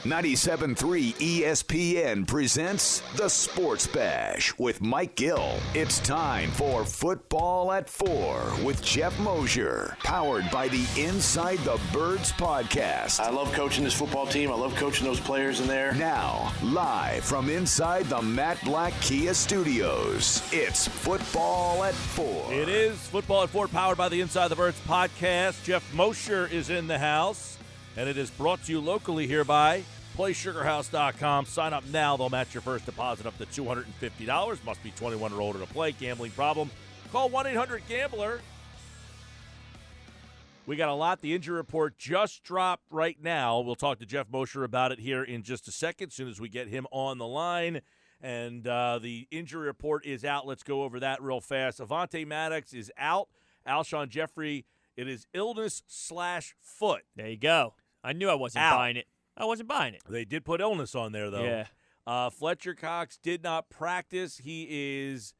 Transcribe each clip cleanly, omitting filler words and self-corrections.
97.3 ESPN presents The Sports Bash with Mike Gill. It's time for Football at 4 with Geoff Mosher, powered by the Inside the Birds podcast. I love coaching this football team. I love coaching those players in there. Now, live from inside the Matt Black Kia Studios, it's Football at 4. It is Football at 4, powered by the Inside the Birds podcast. Geoff Mosher is in the house, and it is brought to you locally here by PlaySugarHouse.com. Sign up now. They'll match your first deposit up to $250. Must be 21 or older to play. Gambling problem? Call 1-800-GAMBLER. We got a lot. The injury report just dropped right now. We'll talk to Geoff Mosher about it here in just a second, as soon as we get him on the line. And the injury report is out. Let's go over that real fast. Avonte Maddox is out. Alshon Jeffery, it is illness/foot. There you go. I knew I wasn't buying it. I wasn't buying it. They did put illness on there, though. Yeah. Fletcher Cox did not practice. He is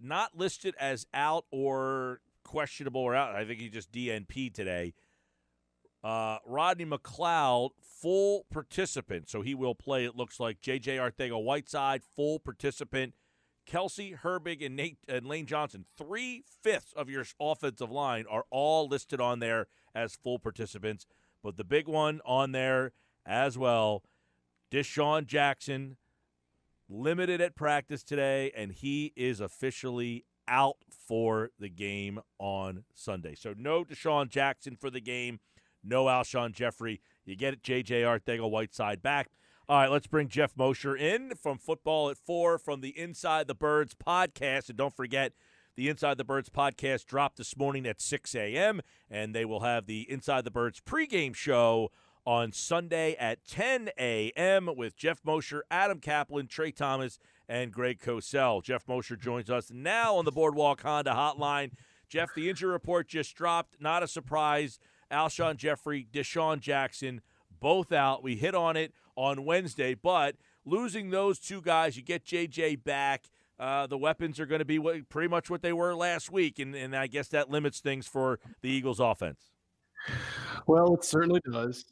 not listed as out or questionable or out. I think he just DNP today. Rodney McLeod, full participant, so he will play, it looks like. J.J. Arcega-Whiteside, full participant. Kelsey, Herbig, and Lane Johnson, 3/5 of your offensive line are all listed on there as full participants. But the big one on there as well, Deshaun Jackson, limited at practice today, and he is officially out for the game on Sunday. So no Deshaun Jackson for the game, no Alshon Jeffery. You get it, J.J. Arcega-Whiteside back. All right, let's bring Geoff Mosher in from Football at 4 from the Inside the Birds podcast. And don't forget, the Inside the Birds podcast dropped this morning at 6 a.m., and they will have the Inside the Birds pregame show on Sunday at 10 a.m. with Geoff Mosher, Adam Kaplan, Trey Thomas, and Greg Cosell. Geoff Mosher joins us now on the Boardwalk Honda hotline. Geoff, the injury report just dropped. Not a surprise. Alshon Jeffery, Deshaun Jackson, both out. We hit on it on Wednesday, but losing those two guys, you get J.J. back. The weapons are going to be pretty much what they were last week, and I guess that limits things for the Eagles' offense. Well, it certainly does.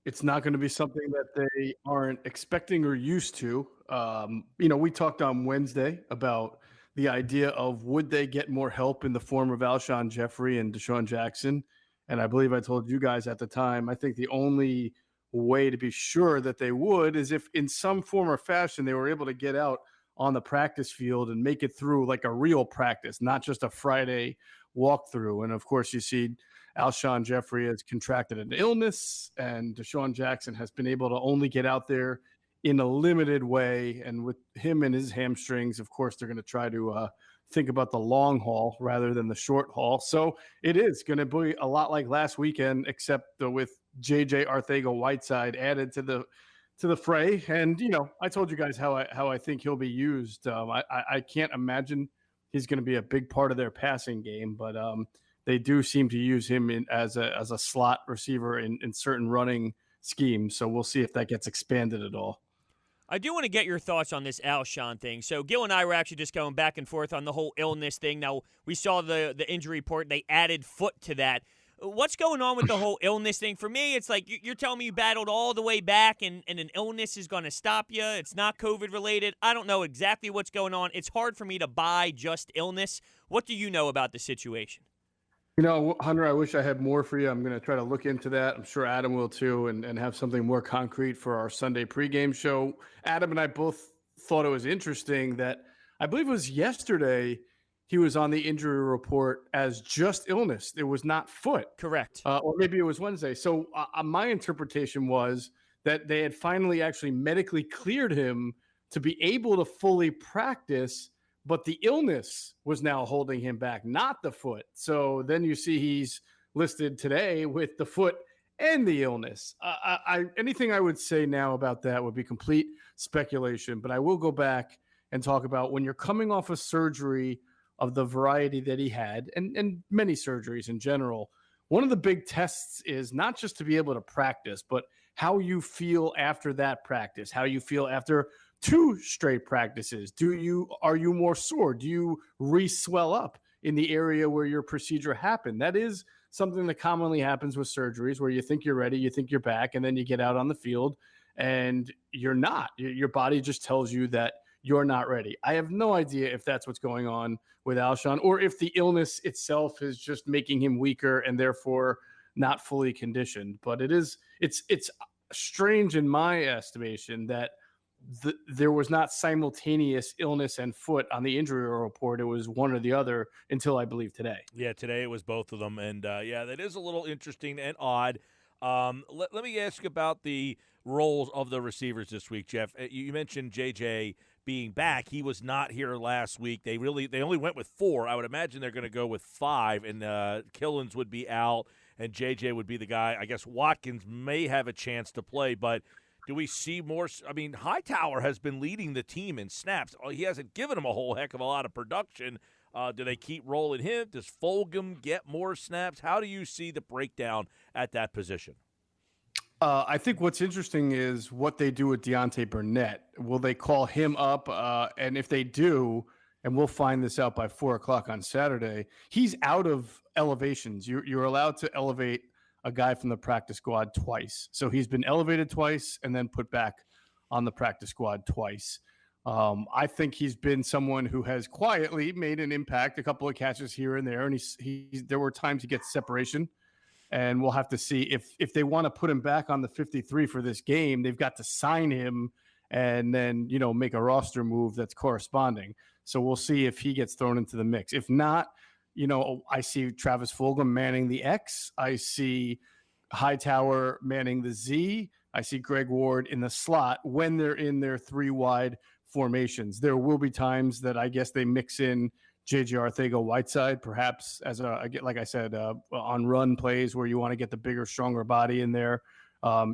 It's not going to be something that they aren't expecting or used to. We talked on Wednesday about the idea of would they get more help in the form of Alshon Jeffery and Deshaun Jackson, and I believe I told you guys at the time, I think the only way to be sure that they would is if in some form or fashion they were able to get out on the practice field and make it through like a real practice, not just a Friday walkthrough. And of course, you see Alshon Jeffery has contracted an illness, and Deshaun Jackson has been able to only get out there in a limited way. And with him and his hamstrings, of course, they're going to try to think about the long haul rather than the short haul. So it is going to be a lot like last weekend, except with J.J. Arcega-Whiteside added to the fray. And, I told you guys how I think he'll be used. I can't imagine he's going to be a big part of their passing game, but they do seem to use him as a slot receiver in certain running schemes. So we'll see if that gets expanded at all. I do want to get your thoughts on this Alshon thing. So Gil and I were actually just going back and forth on the whole illness thing. Now, we saw the injury report. They added foot to that. What's going on with the whole illness thing? For me, it's like you're telling me you battled all the way back and an illness is going to stop you. It's not COVID-related. I don't know exactly what's going on. It's hard for me to buy just illness. What do you know about the situation? Hunter, I wish I had more for you. I'm going to try to look into that. I'm sure Adam will too, and have something more concrete for our Sunday pregame show. Adam and I both thought it was interesting that I believe it was yesterday he was on the injury report as just illness. It was not foot. Correct. Or maybe it was Wednesday. So my interpretation was that they had finally actually medically cleared him to be able to fully practice, but the illness was now holding him back, not the foot. So then you see he's listed today with the foot and the illness. Anything I would say now about that would be complete speculation, but I will go back and talk about when you're coming off a surgery of the variety that he had, and many surgeries in general, one of the big tests is not just to be able to practice, but how you feel after that practice, how you feel after 2 straight practices. Are you more sore? Do you re-swell up in the area where your procedure happened? That is something that commonly happens with surgeries, where you think you're ready, you think you're back, and then you get out on the field and you're not. Your body just tells you that you're not ready. I have no idea if that's what's going on with Alshon, or if the illness itself is just making him weaker and therefore not fully conditioned. But it's strange in my estimation that there was not simultaneous illness and foot on the injury report. It was one or the other until I believe today. Yeah, today it was both of them. And, that is a little interesting and odd. Let me ask about the roles of the receivers this week, Jeff. You mentioned J.J. being back. He was not here last week. They only went with 4. I would imagine they're going to go with 5, and Killins would be out, and J.J. would be the guy. I guess Watkins may have a chance to play, but do we see more? I mean, Hightower has been leading the team in snaps. He hasn't given him a whole heck of a lot of production. Do they keep rolling him? Does Fulgham get more snaps? How do you see the breakdown at that position? I think what's interesting is what they do with Deontay Burnett. Will they call him up? And if they do, and we'll find this out by 4:00 on Saturday, he's out of elevations. You're allowed to elevate a guy from the practice squad twice. So he's been elevated twice and then put back on the practice squad twice. I think he's been someone who has quietly made an impact, a couple of catches here and there, and there were times he gets separation. And we'll have to see if they want to put him back on the 53 for this game. They've got to sign him and then, make a roster move that's corresponding. So we'll see if he gets thrown into the mix. If not, I see Travis Fulgham manning the X. I see Hightower manning the Z. I see Greg Ward in the slot when they're in their 3 wide formations. There will be times that I guess they mix in J.J. Arcega-Whiteside, perhaps as like I said, on run plays where you want to get the bigger, stronger body in there,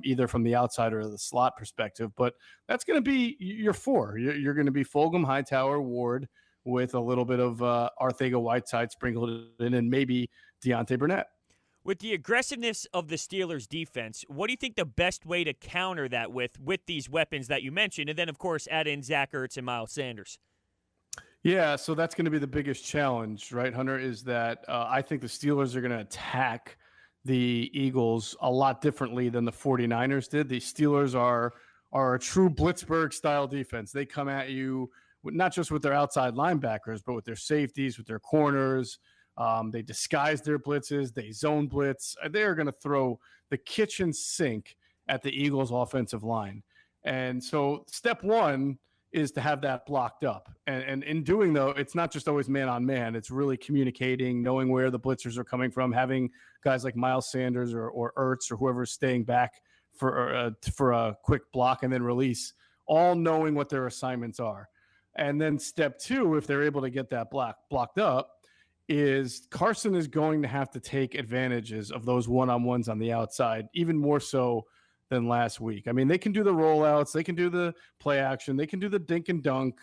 either from the outside or the slot perspective. But that's going to be your 4. You're going to be Fulgham, Hightower, Ward, with a little bit of Arcega-Whiteside sprinkled in, and maybe Deontay Burnett. With the aggressiveness of the Steelers' defense, what do you think the best way to counter that with these weapons that you mentioned? And then, of course, add in Zach Ertz and Miles Sanders. Yeah, so that's going to be the biggest challenge, right, Hunter, is that I think the Steelers are going to attack the Eagles a lot differently than the 49ers did. The Steelers are a true Blitzburg-style defense. They come at you not just with their outside linebackers, but with their safeties, with their corners. They disguise their blitzes. They zone blitz. They are going to throw the kitchen sink at the Eagles' offensive line. And so step 1 is to have that blocked up. And in doing, though, it's not just always man-on-man. It's really communicating, knowing where the blitzers are coming from, having guys like Miles Sanders or Ertz or whoever's staying back for a quick block and then release, all knowing what their assignments are. And then step 2, if they're able to get that blocked up, is Carson is going to have to take advantages of those one-on-ones on the outside, even more so than last week. I mean, they can do the rollouts, they can do the play action, they can do the dink and dunk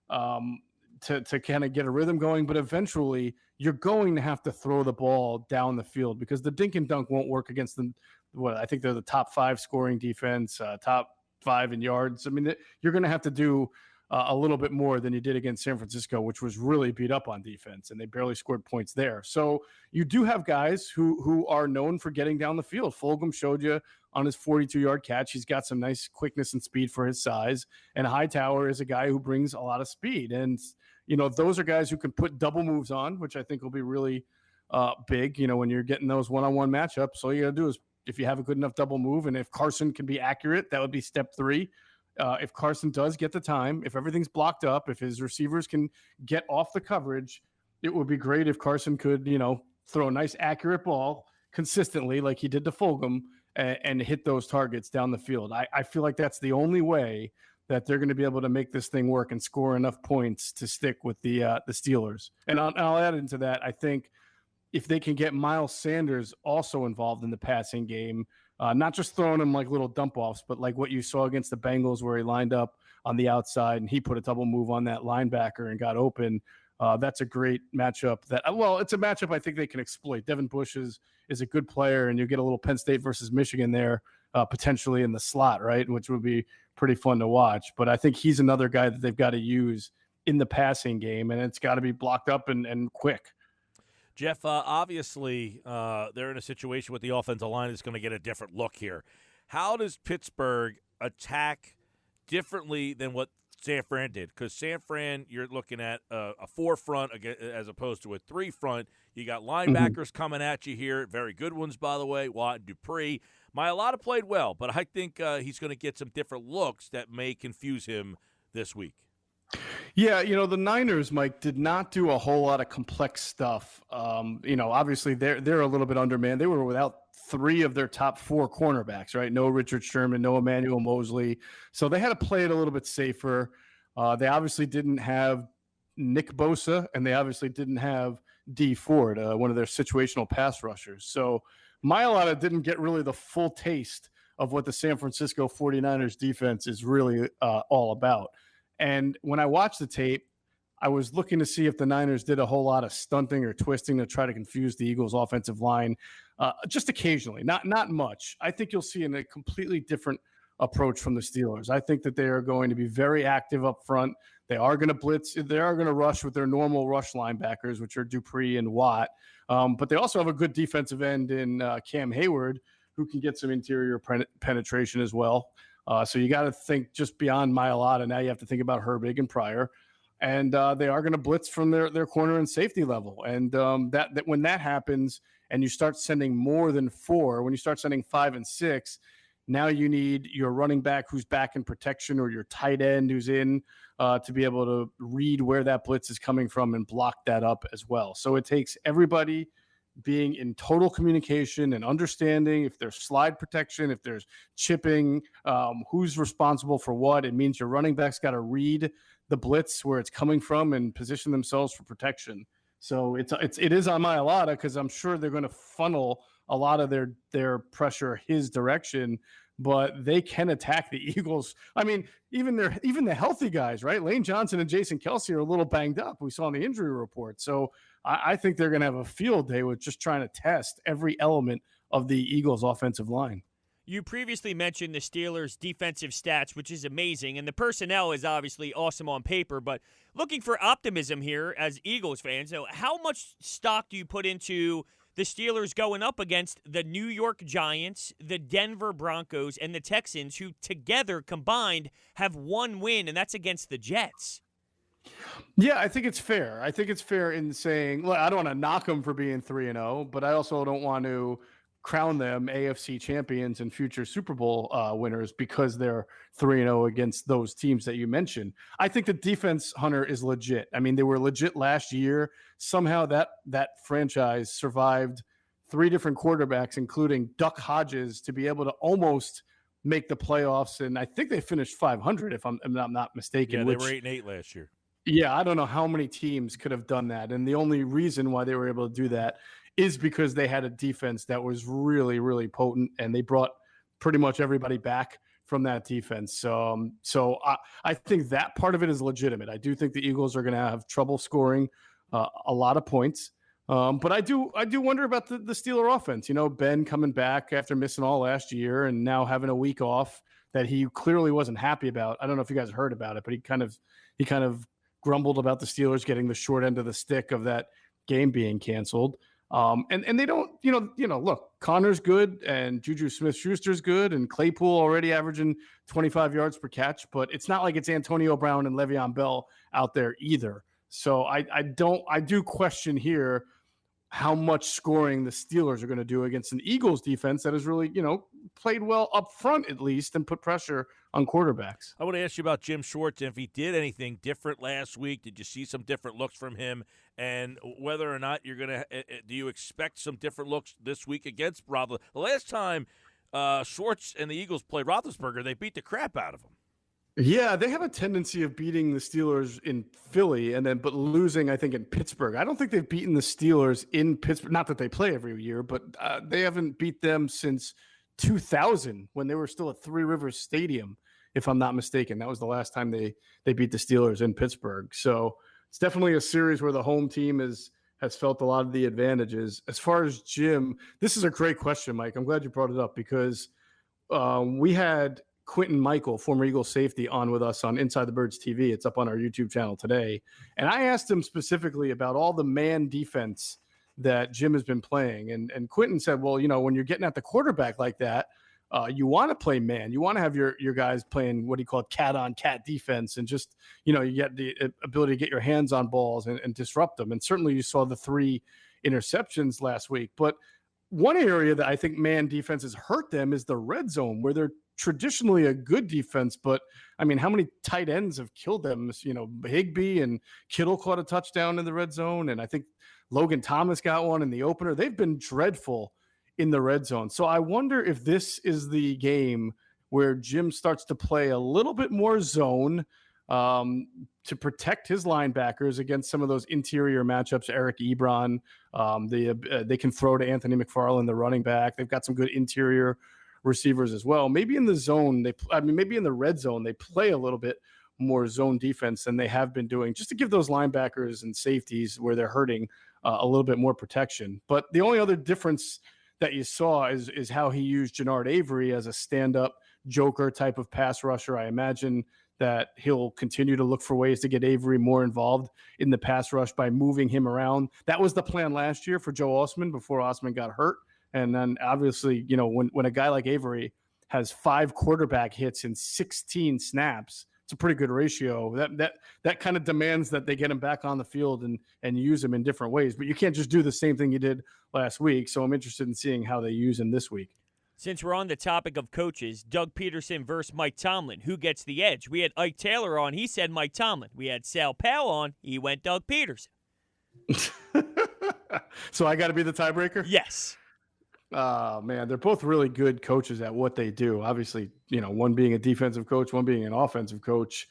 to kind of get a rhythm going, but eventually you're going to have to throw the ball down the field because the dink and dunk won't work against them. I think they're the top 5 scoring defense, top 5 in yards. I mean, you're going to have to do a little bit more than you did against San Francisco, which was really beat up on defense, and they barely scored points there. So you do have guys who are known for getting down the field. Fulgham showed you on his 42-yard catch. He's got some nice quickness and speed for his size, and Hightower is a guy who brings a lot of speed. And, those are guys who can put double moves on, which I think will be really big. When you're getting those one-on-one matchups, all you got to do is if you have a good enough double move, and if Carson can be accurate, that would be step 3. If Carson does get the time, if everything's blocked up, if his receivers can get off the coverage, it would be great if Carson could, throw a nice accurate ball consistently like he did to Fulgham and hit those targets down the field. I feel like that's the only way that they're going to be able to make this thing work and score enough points to stick with the Steelers. And I'll add into that, I think if they can get Miles Sanders also involved in the passing game, not just throwing him like little dump-offs, but like what you saw against the Bengals where he lined up on the outside and he put a double move on that linebacker and got open. That's a great matchup. It's a matchup I think they can exploit. Devin Bush is a good player, and you get a little Penn State versus Michigan there potentially in the slot, right, which would be pretty fun to watch. But I think he's another guy that they've got to use in the passing game, and it's got to be blocked up and quick. Jeff, obviously, they're in a situation with the offensive line that's going to get a different look here. How does Pittsburgh attack differently than what San Fran did, because San Fran, you're looking at a 4-front as opposed to a 3-front. You got linebackers coming at you here, very good ones, by the way, Watt and Dupree. Mailata played well, but I think he's going to get some different looks that may confuse him this week. Yeah, the Niners, Mike, did not do a whole lot of complex stuff. Obviously they're a little bit undermanned. They were without 3 of their top 4 cornerbacks, right? No Richard Sherman, no Emmanuel Mosley. So they had to play it a little bit safer. They obviously didn't have Nick Bosa, and they obviously didn't have D Ford, one of their situational pass rushers. So Mailata didn't get really the full taste of what the San Francisco 49ers defense is really all about. And when I watched the tape, I was looking to see if the Niners did a whole lot of stunting or twisting to try to confuse the Eagles' offensive line, just occasionally, not much. I think you'll see a completely different approach from the Steelers. I think that they are going to be very active up front. They are going to blitz. They are going to rush with their normal rush linebackers, which are Dupree and Watt. But they also have a good defensive end in Cam Hayward, who can get some interior penetration as well. So you got to think just beyond Mailata. Now you have to think about Herbig and Pryor. And they are going to blitz from their corner and safety level. And that when that happens and you start sending more than 4, when you start sending 5 and 6, now you need your running back who's back in protection or your tight end who's in to be able to read where that blitz is coming from and block that up as well. So it takes everybody being in total communication and understanding if there's slide protection, if there's chipping, who's responsible for what. It means your running back's got to read the blitz where it's coming from and position themselves for protection. So it is on Mailata because I'm sure they're going to funnel a lot of their pressure his direction, but they can attack the Eagles. I mean, even the healthy guys, right? Lane Johnson and Jason Kelce are a little banged up. We saw in the injury report. So I think they're going to have a field day with just trying to test every element of the Eagles' offensive line. You previously mentioned the Steelers' defensive stats, which is amazing, and the personnel is obviously awesome on paper, but looking for optimism here as Eagles fans, so how much stock do you put into the Steelers going up against the New York Giants, the Denver Broncos, and the Texans, who together combined have 1 win, and that's against the Jets? Yeah, I think it's fair. I think it's fair in saying, look, I don't want to knock them for being 3-0, but I also don't want to crown them AFC champions and future Super Bowl winners because they're 3-0 against those teams that you mentioned. I think the defense, Hunter, is legit. I mean, they were legit last year. Somehow that franchise survived 3 different quarterbacks, including Duck Hodges, to be able to almost make the playoffs. And I think they finished 500, if I'm not mistaken. Yeah, they were 8-8 last year. Yeah, I don't know how many teams could have done that. And the only reason why they were able to do that is because they had a defense that was really, really potent, and they brought pretty much everybody back from that defense. So I think that part of it is legitimate. I do think the Eagles are going to have trouble scoring a lot of points. But I do wonder about the Steeler offense. You know, Ben coming back after missing all last year and now having a week off that he clearly wasn't happy about. I don't know if you guys heard about it, but he kind of grumbled about the Steelers getting the short end of the stick of that game being canceled. And they don't, look, Connor's good and Juju Smith-Schuster's good and Claypool already averaging 25 yards per catch, but it's not like it's Antonio Brown and Le'Veon Bell out there either. So I do question here how much scoring the Steelers are going to do against an Eagles defense that has really, played well up front at least and put pressure on quarterbacks. I want to ask you about Jim Schwartz and if he did anything different last week. Did you see some different looks from him? And whether or not you're going to do you expect some different looks this week against Roethlisberger? The last time Schwartz and the Eagles played Roethlisberger, they beat the crap out of him. Yeah, they have a tendency of beating the Steelers in Philly but losing, I think, in Pittsburgh. I don't think they've beaten the Steelers in Pittsburgh. Not that they play every year, but they haven't beat them since 2000 when they were still at Three Rivers Stadium, if I'm not mistaken. That was the last time they beat the Steelers in Pittsburgh. So it's definitely a series where the home team has felt a lot of the advantages. As far as Jim, this is a great question, Mike. I'm glad you brought it up because we had Quentin Michael, former Eagles safety, on with us on Inside the Birds TV. It's up on our YouTube channel today. And I asked him specifically about all the man defense that Jim has been playing. And Quentin said, well, when you're getting at the quarterback like that, You want to play man. You want to have your guys playing what do you call it, cat-on-cat defense, and just, you get the ability to get your hands on balls and disrupt them. And certainly you saw the 3 interceptions last week. But one area that I think man defenses hurt them is the red zone, where they're traditionally a good defense. But, I mean, how many tight ends have killed them? Higbee and Kittle caught a touchdown in the red zone, and I think Logan Thomas got one in the opener. They've been dreadful in the red zone. So I wonder if this is the game where Jim starts to play a little bit more zone to protect his linebackers against some of those interior matchups. Eric Ebron, they can throw to Anthony McFarland, the running back. They've got some good interior receivers as well. Maybe in the zone, maybe in the red zone, they play a little bit more zone defense than they have been doing, just to give those linebackers and safeties where they're hurting a little bit more protection. But the only other difference that you saw is how he used Jannard Avery as a stand-up joker type of pass rusher. I imagine that he'll continue to look for ways to get Avery more involved in the pass rush by moving him around. That was the plan last year for Joe Osman before Osman got hurt. And then obviously, when a guy like Avery has 5 quarterback hits in 16 snaps, it's a pretty good ratio. That kind of demands that they get him back on the field and use him in different ways. But you can't just do the same thing you did last week. So I'm interested in seeing how they use him this week. Since we're on the topic of coaches, Doug Peterson versus Mike Tomlin, who gets the edge? We had Ike Taylor on. He said Mike Tomlin. We had Sal Powell on. He went Doug Peterson. So I got to be the tiebreaker? Yes. Man, they're both really good coaches at what they do. Obviously, one being a defensive coach, one being an offensive coach.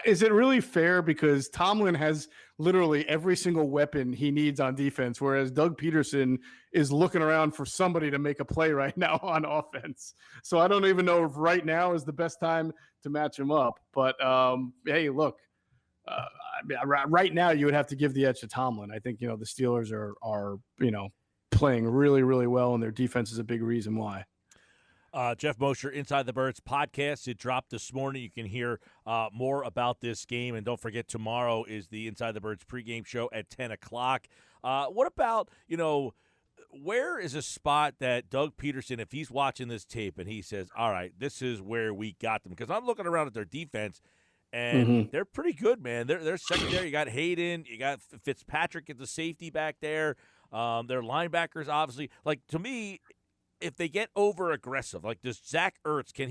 Is it really fair? Because Tomlin has literally every single weapon he needs on defense, whereas Doug Peterson is looking around for somebody to make a play right now on offense. So I don't even know if right now is the best time to match him up. But, hey, look, right now you would have to give the edge to Tomlin. I think, the Steelers are playing really, really well, and their defense is a big reason why. Geoff Mosher, Inside the Birds podcast. It dropped this morning. You can hear more about this game. And don't forget, tomorrow is the Inside the Birds pregame show at 10 o'clock. What about, where is a spot that Doug Peterson, if he's watching this tape and he says, all right, this is where we got them? Because I'm looking around at their defense, and they're pretty good, man. They're secondary. You got Hayden. You got Fitzpatrick at the safety back there. Their linebackers, obviously. Like, to me, if they get over aggressive, like does Zach Ertz, can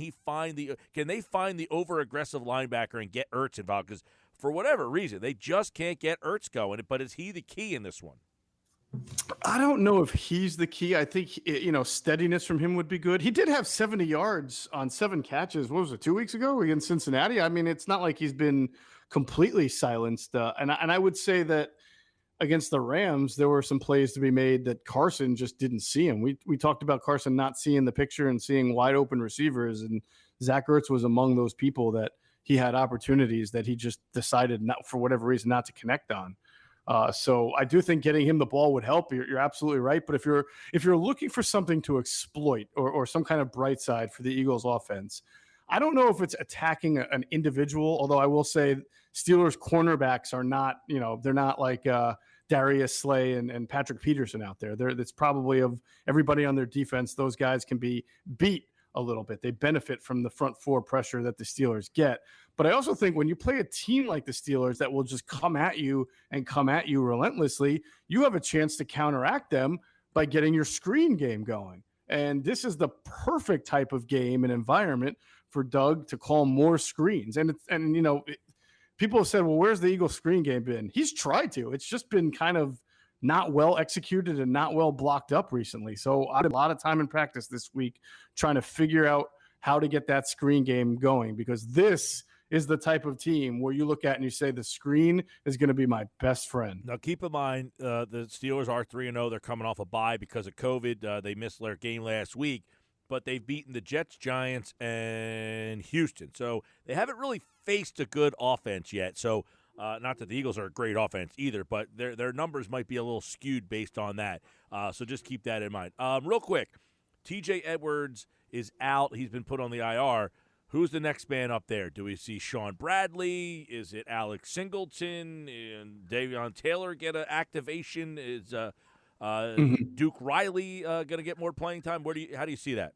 they find the over aggressive linebacker and get Ertz involved? Because for whatever reason, they just can't get Ertz going. But is he the key in this one? I don't know if he's the key. I think steadiness from him would be good. He did have 70 yards on 7 catches. What was it, 2 weeks ago against Cincinnati? I mean, it's not like he's been completely silenced. And I would say that against the Rams, there were some plays to be made that Carson just didn't see him. We talked about Carson not seeing the picture and seeing wide open receivers, and Zach Ertz was among those people that he had opportunities that he just decided not, for whatever reason, not to connect on. So I do think getting him the ball would help. You're absolutely right. But if you're looking for something to exploit or some kind of bright side for the Eagles offense, I don't know if it's attacking an individual, although I will say Steelers cornerbacks are not, they're not like Darius Slay and Patrick Peterson out there. That's probably of everybody on their defense. Those guys can be beat a little bit. They benefit from the front 4 pressure that the Steelers get. But I also think when you play a team like the Steelers that will just come at you relentlessly, you have a chance to counteract them by getting your screen game going. And this is the perfect type of game and environment for Doug to call more screens. People have said, well, where's the Eagles screen game been? He's tried to. It's just been kind of not well executed and not well blocked up recently. So I had a lot of time in practice this week trying to figure out how to get that screen game going, because this is the type of team where you look at and you say the screen is going to be my best friend. Now, keep in mind, the Steelers are 3-0. They're coming off a bye because of COVID. They missed their game last week, but they've beaten the Jets, Giants, and Houston. So they haven't really faced a good offense yet. So not that the Eagles are a great offense either, but their numbers might be a little skewed based on that. So just keep that in mind. Real quick, TJ Edwards is out. He's been put on the IR. Who's the next man up there? Do we see Sean Bradley? Is it Alex Singleton? And Davion Taylor get an activation? Is Duke Riley going to get more playing time? How do you see that?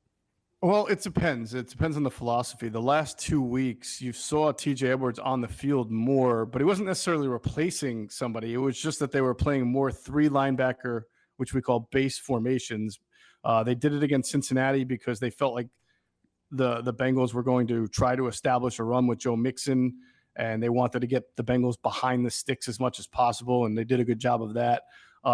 Well, it depends. It depends on the philosophy. The last 2 weeks, you saw TJ Edwards on the field more, but he wasn't necessarily replacing somebody. It was just that they were playing more 3 linebacker, which we call base formations. They did it against Cincinnati because they felt like the Bengals were going to try to establish a run with Joe Mixon, and they wanted to get the Bengals behind the sticks as much as possible, and they did a good job of that.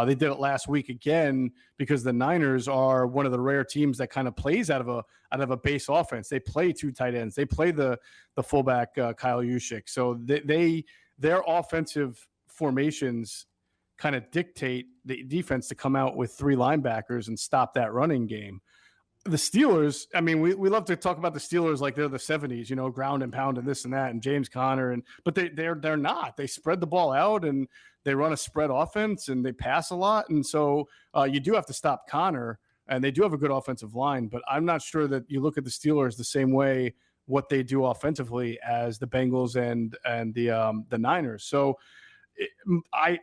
They did it last week again because the Niners are one of the rare teams that kind of plays out of a base offense. They play 2 tight ends. They play the fullback Kyle Juszczyk. So their offensive formations kind of dictate the defense to come out with 3 linebackers and stop that running game. The Steelers, I mean, we love to talk about the Steelers like they're the 70s, ground and pound and this and that, and James Conner, but they're not. They spread the ball out and they run a spread offense and they pass a lot, and so you do have to stop Conner, and they do have a good offensive line, but I'm not sure that you look at the Steelers the same way what they do offensively as the Bengals and the Niners. So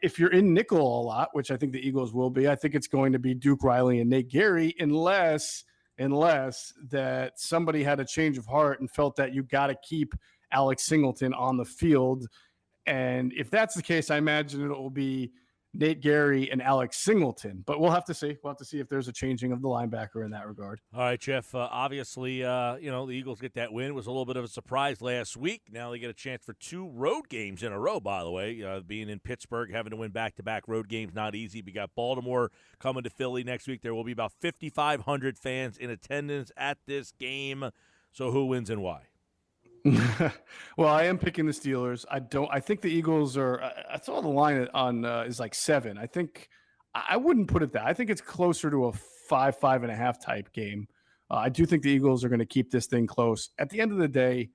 if you're in nickel a lot, which I think the Eagles will be, I think it's going to be Duke Riley and Nate Gary, unless that somebody had a change of heart and felt that you got to keep Alex Singleton on the field. And if that's the case, I imagine it will be Nate Gary and Alex Singleton. But we'll have to see. We'll have to see if there's a changing of the linebacker in that regard. All right, Jeff. Obviously, the Eagles get that win. It was a little bit of a surprise last week. Now they get a chance for 2 road games in a row, by the way. Being in Pittsburgh, having to win back-to-back road games, not easy. We got Baltimore coming to Philly next week. There will be about 5,500 fans in attendance at this game. So who wins and why? Well, I am picking the Steelers. I think the Eagles are. I saw the line on is like 7. I think I wouldn't put it that. I think it's closer to a 5.5 type game. I do think the Eagles are going to keep this thing close. At the end of the day,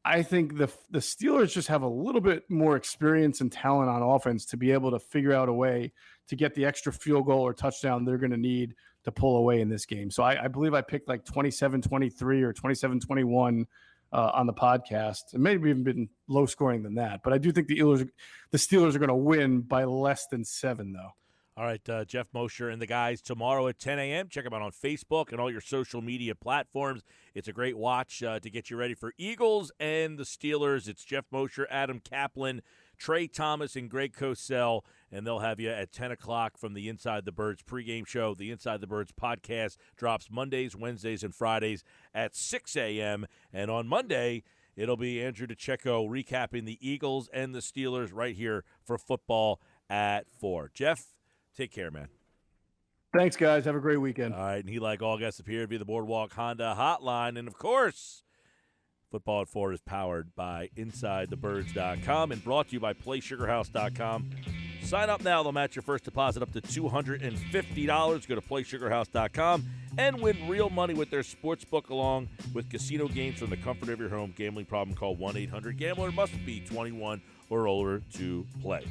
I think the Steelers just have a little bit more experience and talent on offense to be able to figure out a way to get the extra field goal or touchdown they're going to need to pull away in this game. So I believe I picked like 27-23 or 27-21. On the podcast. It may have even been low scoring than that, but I do think the Steelers are going to win by less than 7, though. All right, Geoff Mosher and the guys tomorrow at 10 a.m. Check them out on Facebook and all your social media platforms. It's a great watch to get you ready for Eagles and the Steelers. It's Geoff Mosher, Adam Kaplan, Trey Thomas, and Greg Cosell, and they'll have you at 10 o'clock from the Inside the Birds pregame show. The Inside the Birds podcast drops Mondays, Wednesdays, and Fridays at 6 a.m. And on Monday, it'll be Andrew DeCecco recapping the Eagles and the Steelers right here for football at 4. Jeff, take care, man. Thanks, guys. Have a great weekend. All right, and he, like all guests, appeared via the Boardwalk Honda hotline. And, of course, Football at 4 is powered by InsideTheBirds.com and brought to you by PlaySugarHouse.com. Sign up now. They'll match your first deposit up to $250. Go to PlaySugarHouse.com and win real money with their sportsbook along with casino games from the comfort of your home. Gambling problem, call 1-800-GAMBLER. Must be 21 or older to play.